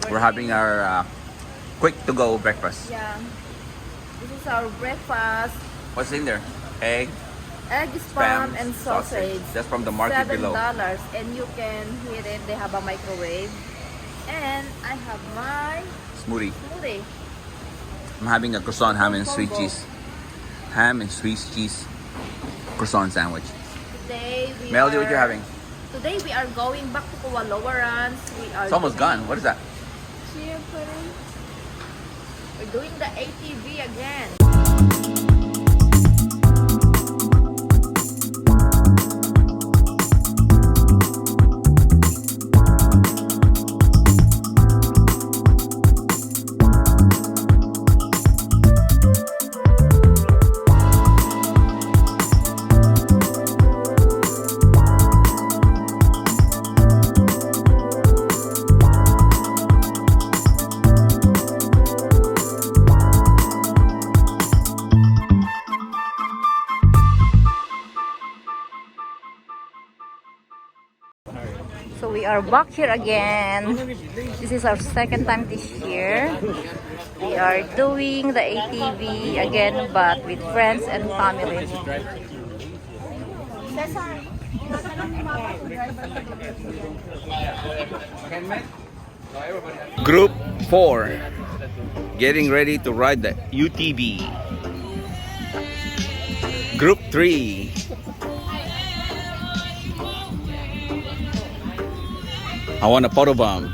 We're having our quick to go breakfast. Yeah. This is our breakfast. What's in there? Egg, Egg, spam, and sausage. That's from the market below. $7, and you can heat it. They have a microwave. And I have my Smoothie. smoothie. I'm having a croissant ham and sweet Combo. cheese. Ham and sweet cheese croissant sandwich. Today we Melody, are, what you having? Today we are going back to Kualoa Ranch. We are It's almost doing gone. What is that? chia pudding. We're doing the ATV again. So we are back here again. This is our second time this year. We are doing the ATV again, but with friends and family. Group 4 getting ready to ride the UTV. Group 3 I want a photo bomb.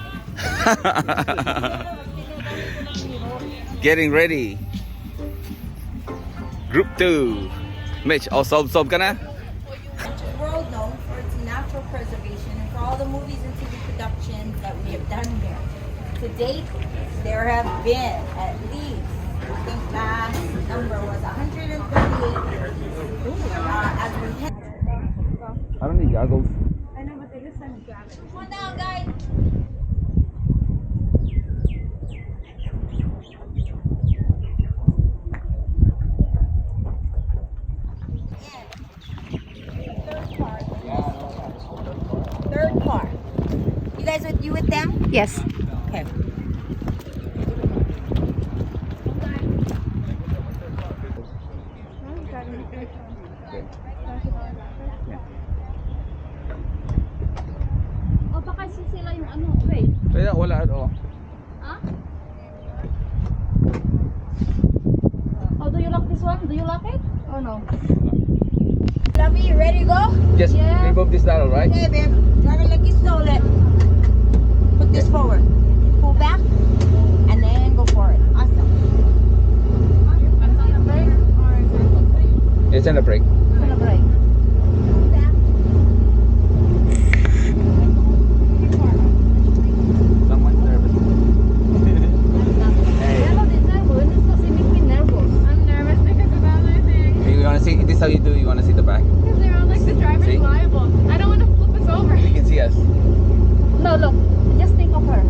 Getting ready. Group 2 Mitch, sob ka na? World known for its natural preservation and for all the movies and TV productions that we have done here. To date, there have been at least, I think last number was 138 as we head. I don't need goggles. I know, but they just send gravity. Come on down, guys. Third car. You guys with them? Yes. Okay. O baka sila yung ano, wait. Kaya wala at all. Huh? Oh, do you lock this one? Do you lock it? Oh no. Lovey, you ready to go? Just Yeah. remove this saddle, right? Okay, babe. Driver, like you stole it. Put this forward. Pull back. And then go forward. Awesome. It's in the brake. Gonna break. Pull back. Someone's nervous. Hey, Pero din nervous. It's kasi make me nervous. I'm nervous because of everything. you wanna see? This is how you do. You wanna see the back? Because they're all like the driver's See? liable. I don't want to flip us over. You can see us. No, look. Just think of her.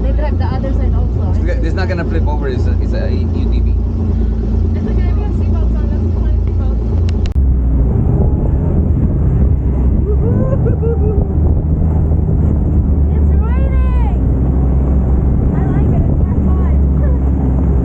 They drive the other side also. This is not gonna flip over. It's a UTV. It's okay, we have seatbelts on. That's plenty of seatbelts. It's raining. I like it. It's more fun.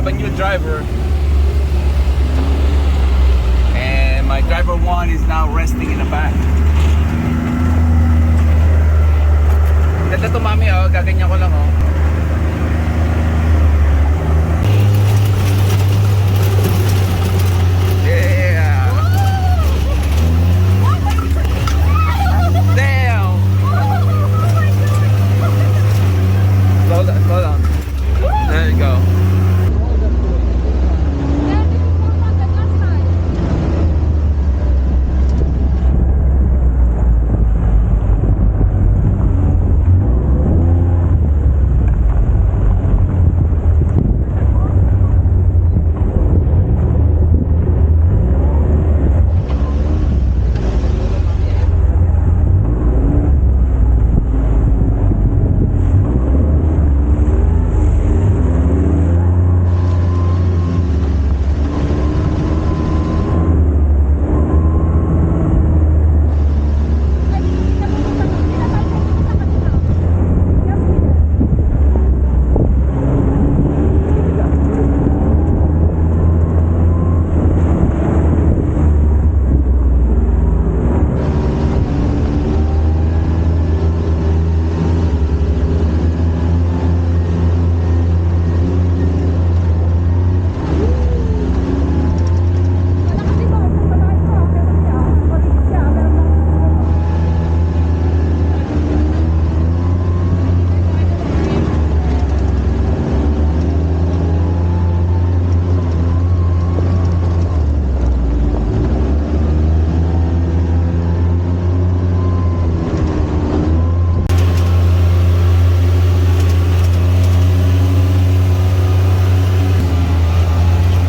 have a new driver. And my driver 1 is now resting in the back. Ganda to mami oh, gaganyan ko lang oh. Yeah. Damn. Slow down, slow down. There you go. Yeah, this is more fun than last time.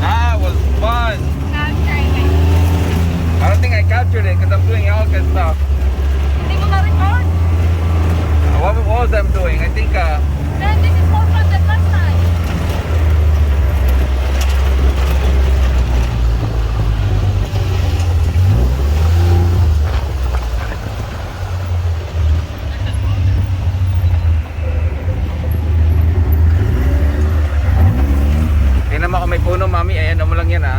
That was fun. I don't think I captured it because I'm doing all good stuff. Hindi mo na-record? What was I doing? I think Then this is more fun than last time. tingnan mo kung may puno mami, ayan mo lang yan ah.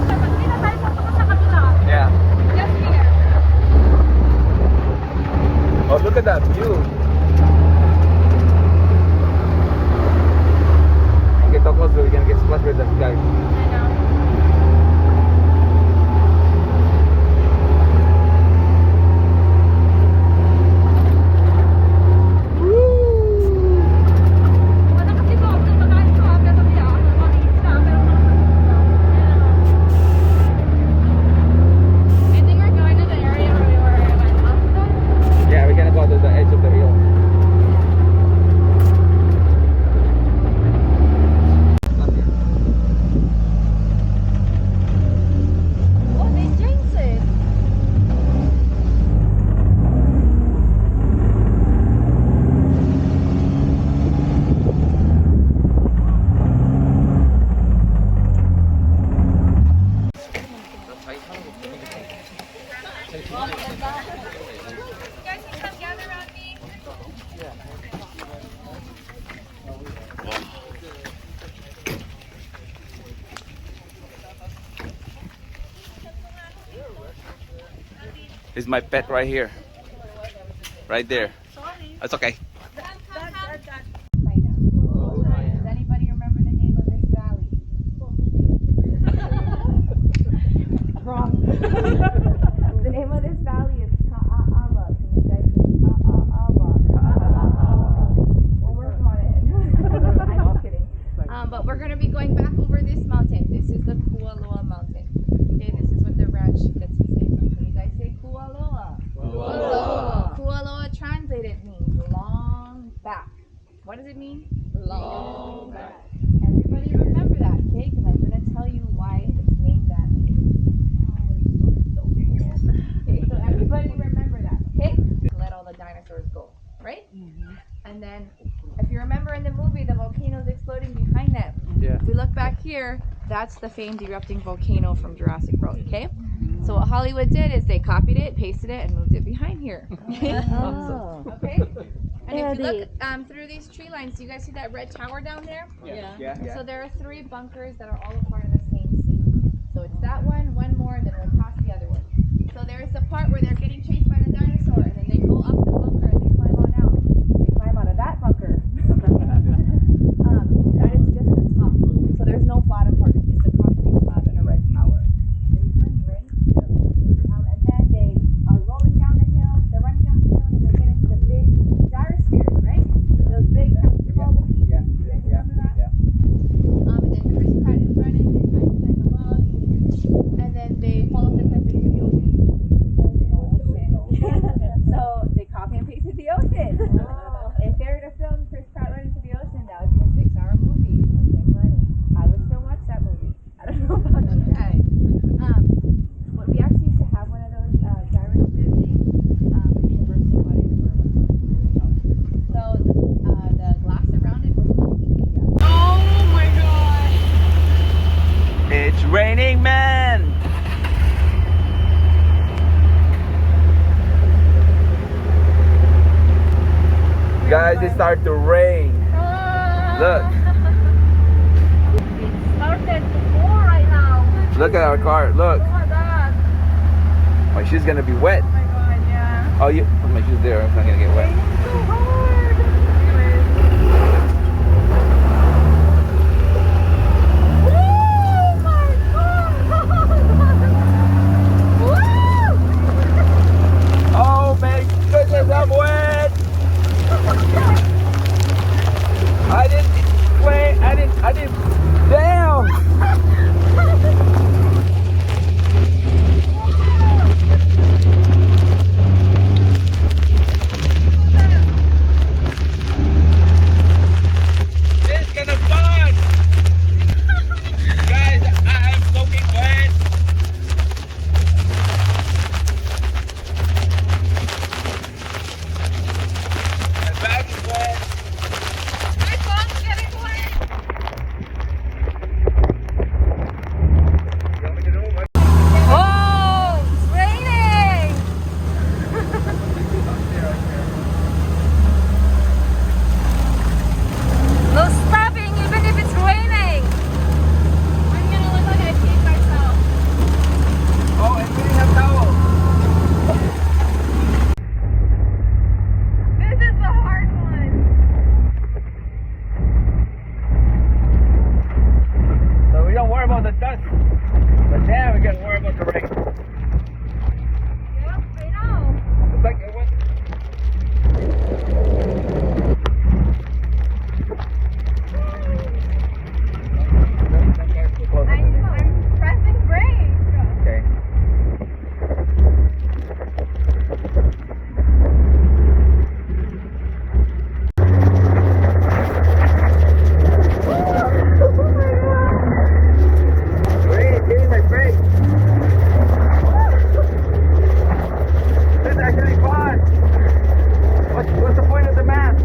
Hindi na tayo pupunta sa kabila. Yeah. Just here. Oh, look at that view. Get so close so we can get splashed with the sky. I know. Wala kasi ko, ang pagkain ko, pero kaya, maliit na, pero I think we're going to the area where we were went last time. Yeah, we're gonna go to the edge of the hill. Oh, they changed it. You guys can come gather around me. Is my pet right here. Right there. Sorry. That's okay. Does anybody remember the name of this valley? Wrong. The name of this valley is Ka'aba. Can you guys say Ka'aba? We'll work on it. I'm just kidding. But we're gonna be going back over this mountain. This is the Kualoa Mountain. Okay, this is what the ranch gets its name from. Can you guys say Kualoa? Kualoa. Kualoa translated means long back. What does it mean? Long back. Everybody remember that, okay? Because I'm gonna tell you why it's named that. Okay, so everybody remember that, okay? Let all the dinosaurs go, right? And then, if you remember in the movie, the volcano's exploding behind them. Yeah. We look look back here, that's the famed erupting volcano from Jurassic World, okay? So what Hollywood did is they copied it, pasted it, and moved it behind here. Oh. Okay? And Yeah, if you look through these tree lines, do you guys see that red tower down there? Yeah. So there are 3 bunkers that are all a part of the same scene. So it's that one more, and then we'll pass the other one. So there's the part where they're getting chased by the dinosaur, and then they go up the bunker and they climb on out. They climb out of that bunker. That is just the top. So there's no bottom part. It's just a concrete slab and a red tower. Pretty funny, right? And then they are rolling down the hill. They're running down the hill, and they get into the big gyrospheres, right? Those big hamster ball looking. You guys remember that? And then Chris Pratt is running. They climb along, and then they fall off the cliff into the ocean. So they copy and pasted the ocean. If they were to film Chris Pratt running to the ocean, that would be a 6-hour movie. Okay, money. I would still watch that movie. I don't know about you guys. But we actually used to have one of those gyrosphere things. Universal bought it for so the glass around it was. Oh my god! It's raining, man! Guys, it started to rain. Look. It started to pour right now. Look at our car. Look. Oh my god. My shoe's gonna be wet. Oh my god, yeah. Oh, my shoe's there. It's not gonna get wet. It's so hard. Anyways. Oh my god. Woo! Oh my goodness, I'm wet. I didn't play. I didn't. Damn. It's gonna fun. Guys, I'm soaking wet. My bag is wet. My phone's getting wet. You want me to do it? Oh, it's raining. No stopping, even if it's raining. I'm gonna look like I peed myself. Oh, and we have towels. This is the hard one. So we don't worry about the dust. But now we gotta worry about the rain. Yep, I know. It's like it was. I'm pressing brake. Okay. Rain is hitting my brakes. This is actually fun. What's the point of the mask?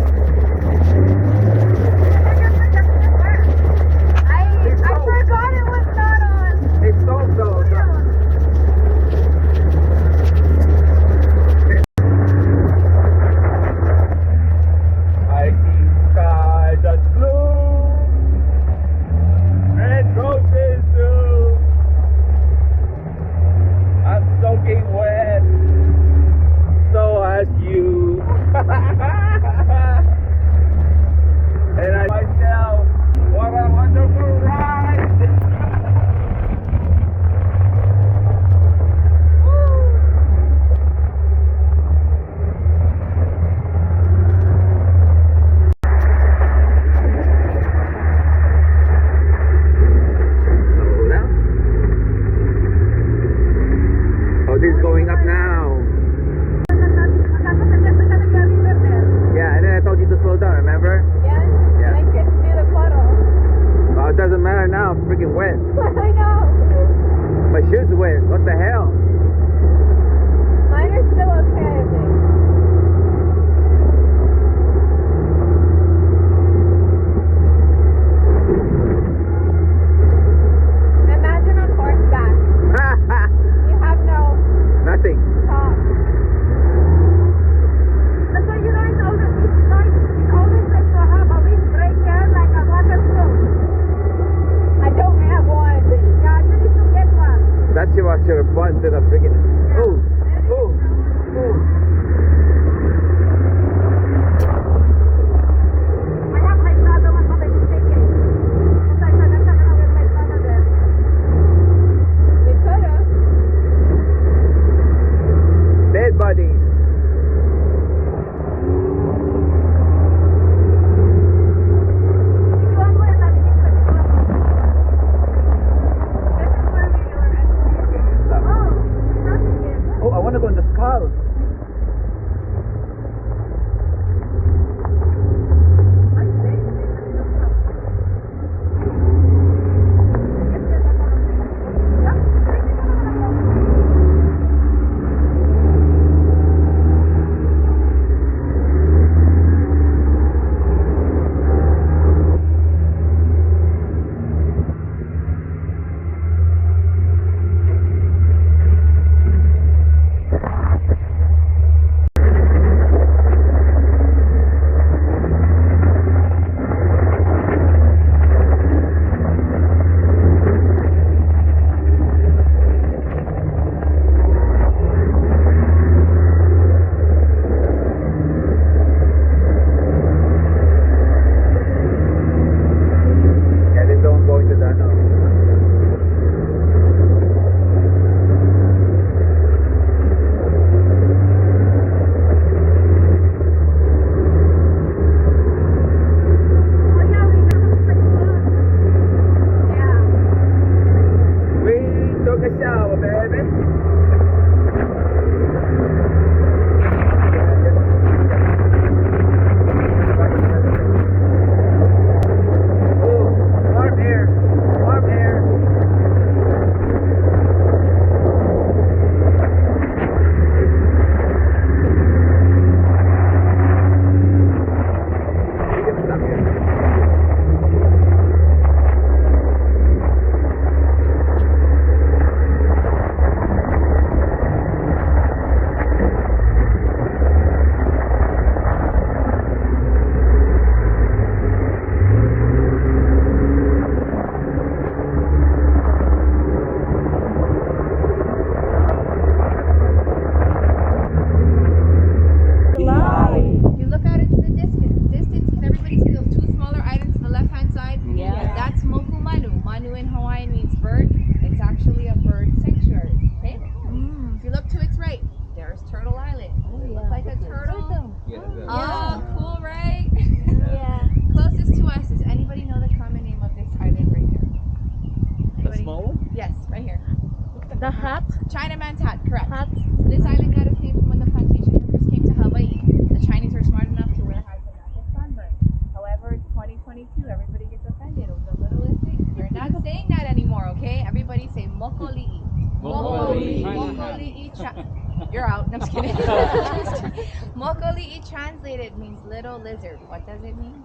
I forgot it was not on. It's so though. I see skies that's blue, red roses too. I'm soaking wet, so as you. And I myself, what a wonderful ride! Oh, this is going up now. Yeah, and then I told you to slow down, remember? Yes, Yeah. I can see the puddle. Oh, it doesn't matter now, I'm freaking wet. I know. My shoes wet, what the hell? Mine are still okay, I think. bird, it's actually a bird sanctuary. Okay? If you look to its right, there's Turtle Island. Look like a turtle. Oh, cool, right? Yeah. Closest to us, does anybody know the common name of this island right here? Anybody? one? Yes, right here. The hat. Chinaman's hat, correct. So this island got its name from when the plantation workers came to Hawaii. The Chinese were smart enough to wear hats and not get sunburned. However, it's 2022. Everybody gets offended over the littlest thing. You're not saying that anymore, okay? Everybody say mokoli'i. Mokoli'i. You're out. No, I'm just kidding. Mokoli'i translated means little lizard. What does it mean?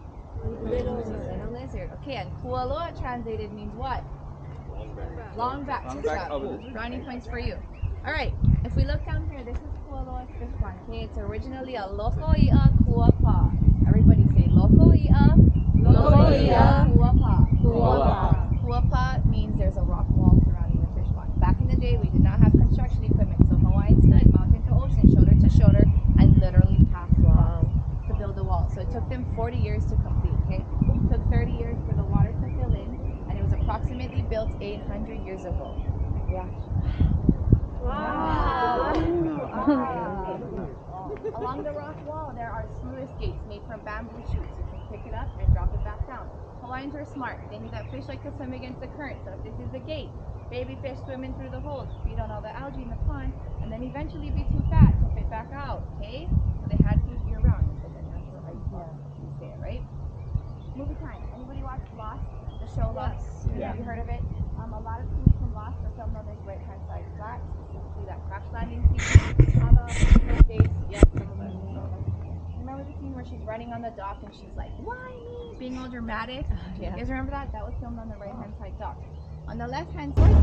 Little lizard. Okay, and Kualoa translated means what? Long back. Brownie points for you. All right. If we look down here, this is Kualoa's fish pond. Okay, it's originally a loko'i'a kuapa. Everybody say loko'i'a kuapa. Kuapa means there's a rock wall surrounding the fish pond. Back in the day, we did not have construction equipment, so Hawaiian stood mountain to ocean, shoulder to shoulder, and literally packed rocks to build the wall. So it took them 40 years to complete. Okay, it took 30 years for the water to fill in, and it was approximately built 800 years ago. Yeah. Wow. Along the rock wall, there are sluice gates made from bamboo shoots. You can pick it up and drop it back down. Hawaiians are smart. They knew that fish like to swim against the current. So if this is the gate, baby fish swim in through the holes, feed on all the algae in the pond, and then eventually be too fat to fit back out. Okay? So they had food year round. It's like a natural ice wall. You say it, right? Movie time. Anybody watch Lost? The show Lost? Yeah. Have you heard of it? A lot of scenes from Lost are filmed on this right-hand side flat, specifically that crash landing scene. How the first days? Yep, some of us. Remember the scene where she's running on the dock and she's like, "Why me?" Being all dramatic. You guys remember that? That was filmed on the right-hand side dock. On the left-hand side.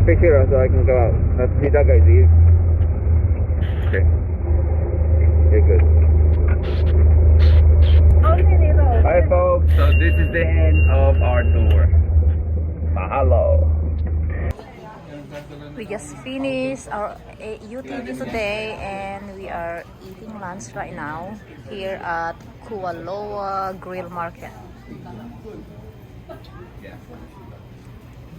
Fix here so I can go out. Let's see that guy, leave. Okay. You're good. Hi folks, so this is the end of our tour. Mahalo. We just finished our UTV today and we are eating lunch right now here at Kualoa Grill Market. Yeah.